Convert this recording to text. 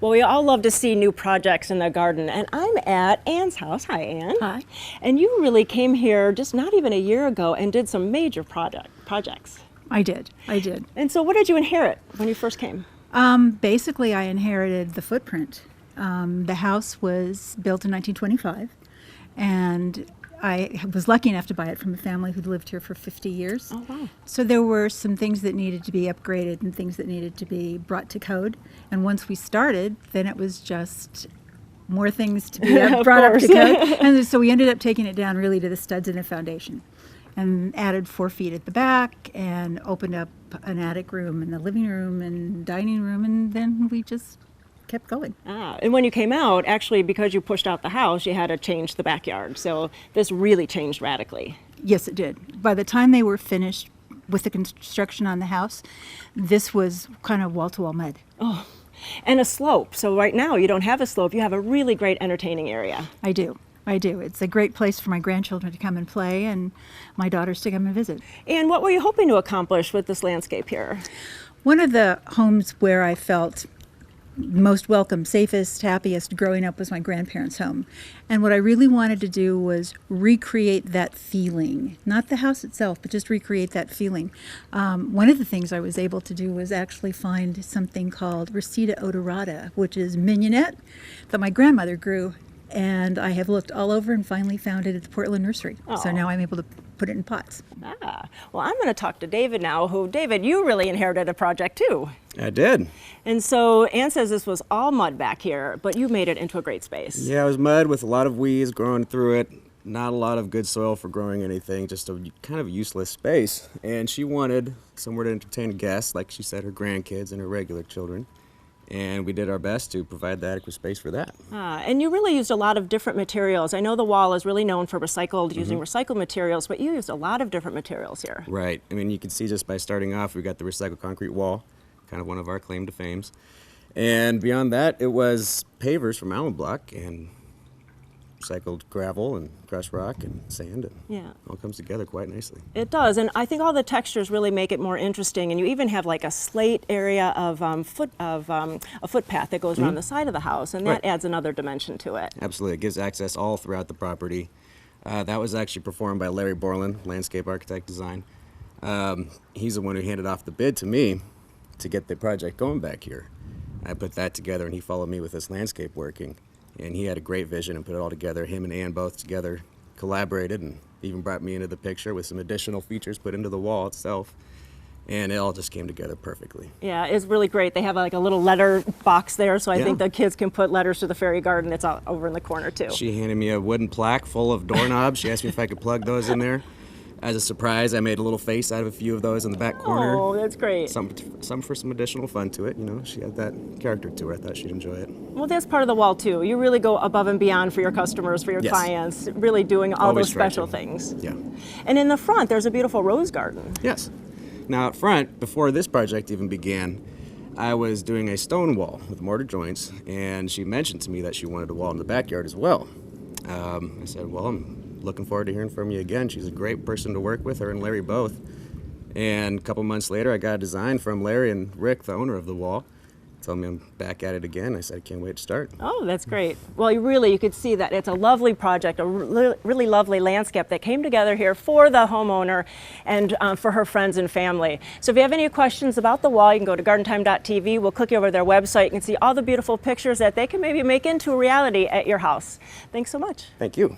Well, we all love to see new projects in the garden, and I'm at Ann's house. Hi, Ann. Hi. And you really came here just not even a year ago and did some major projects. I did. And so what did you inherit when you first came? Basically, I inherited the footprint. The house was built in 1925, and I was lucky enough to buy it from a family who'd lived here for 50 years. Oh, wow. So there were some things that needed to be upgraded and things that needed to be brought to code. And once we started, then it was just more things to be brought up to code. And so we ended up taking it down really to the studs in the foundation and added 4 feet at the back and opened up an attic room and the living room and dining room, and then we just kept going. And when you came out, actually, because you pushed out the house, you had to change the backyard. So this really changed radically. Yes, it did. By the time they were finished with the construction on the house, this was kind of wall-to-wall mud. Oh, and a slope. So right now you don't have a slope. You have a really great entertaining area. I do. It's a great place for my grandchildren to come and play and my daughters to come and visit. And what were you hoping to accomplish with this landscape here? One of the homes where I felt most welcome, safest, happiest growing up was my grandparents' home. And what I really wanted to do was recreate that feeling, not the house itself, but just recreate that feeling. One of the things I was able to do was actually find something called Reseda odorata, which is mignonette that my grandmother grew. And I have looked all over and finally found it at the Portland Nursery. Oh. So now I'm able to put it in pots. Well, I'm going to talk to David now, David, you really inherited a project too. I did. And so Ann says this was all mud back here, but you made it into a great space. Yeah, it was mud with a lot of weeds growing through it. Not a lot of good soil for growing anything, just a kind of useless space. And she wanted somewhere to entertain guests, like she said, her grandkids and her regular children. And we did our best to provide the adequate space for that. And you really used a lot of different materials. I know the wall is really known for using recycled materials, but you used a lot of different materials here. Right. I mean, you can see just by starting off, we got the recycled concrete wall, kind of one of our claim to fames. And beyond that, it was pavers from Allen Block and recycled gravel and crushed rock and sand, and yeah, all comes together quite nicely. It does, and I think all the textures really make it more interesting. And you even have like a slate area of a footpath that goes around the side of the house, and that adds another dimension to it. Absolutely, it gives access all throughout the property. That was actually performed by Larry Borland, landscape architect design. He's the one who handed off the bid to me to get the project going back here. I put that together, and he followed me with this landscape working. And he had a great vision and put it all together. Him and Ann both together collaborated and even brought me into the picture with some additional features put into the wall itself. And it all just came together perfectly. Yeah, it's really great. They have like a little letter box there, so I think the kids can put letters to the fairy garden. It's out over in the corner too. She handed me a wooden plaque full of doorknobs. She asked me if I could plug those in there. As a surprise, I made a little face out of a few of those in the back corner. Oh, that's great. Some for some additional fun to it. You know, she had that character to her. I thought she'd enjoy it. Well, that's part of the wall too. You really go above and beyond for your customers, for your clients, really doing all those special things. Yeah. And in the front, there's a beautiful rose garden. Yes. Now, out front, before this project even began, I was doing a stone wall with mortar joints, and she mentioned to me that she wanted a wall in the backyard as well. I said, well, I'm looking forward to hearing from you again. She's a great person to work with, her and Larry both. And a couple months later, I got a design from Larry and Rick, the owner of the wall. Told me I'm back at it again. I said, I can't wait to start. Oh, that's great. Well, you could see that it's a lovely project, a really lovely landscape that came together here for the homeowner and for her friends and family. So if you have any questions about the wall, you can go to gardentime.tv. We'll click you over to their website. You can see all the beautiful pictures that they can maybe make into a reality at your house. Thanks so much. Thank you.